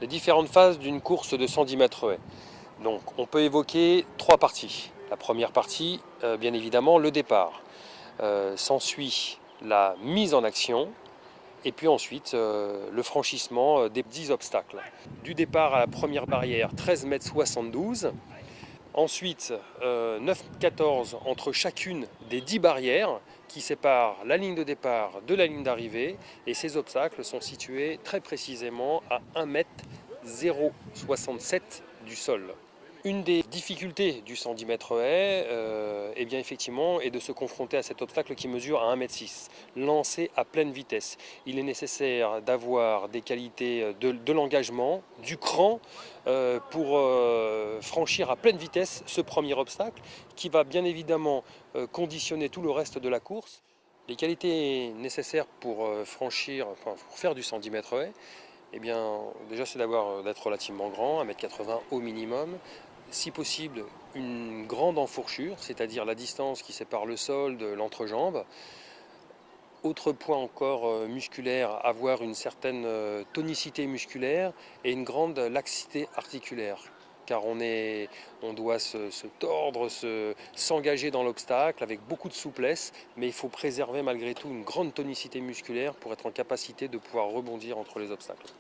différentes phases d'une course de 110 mètres haies. Donc on peut évoquer trois parties. La première partie, bien évidemment, le départ. S'ensuit la mise en action et puis ensuite le franchissement des 10 obstacles. Du départ à la première barrière, 13,72 m. Ensuite, 9,14 m entre chacune des 10 barrières qui séparent la ligne de départ de la ligne d'arrivée. Et ces obstacles sont situés très précisément à 1,067 m du sol. Une des difficultés du 110 mètres haies, eh bien effectivement, est de se confronter à cet obstacle qui mesure à 1,6 m, lancé à pleine vitesse. Il est nécessaire d'avoir des qualités de l'engagement, du cran, pour franchir à pleine vitesse ce premier obstacle, qui va bien évidemment conditionner tout le reste de la course. Les qualités nécessaires pour pour faire du 110 mètres haies, eh bien, déjà c'est d'être relativement grand, 1,80 m au minimum. Si possible, une grande enfourchure, c'est-à-dire la distance qui sépare le sol de l'entrejambe. Autre point encore musculaire, avoir une certaine tonicité musculaire et une grande laxité articulaire. Car on doit se tordre, s'engager dans l'obstacle avec beaucoup de souplesse, mais il faut préserver malgré tout une grande tonicité musculaire pour être en capacité de pouvoir rebondir entre les obstacles.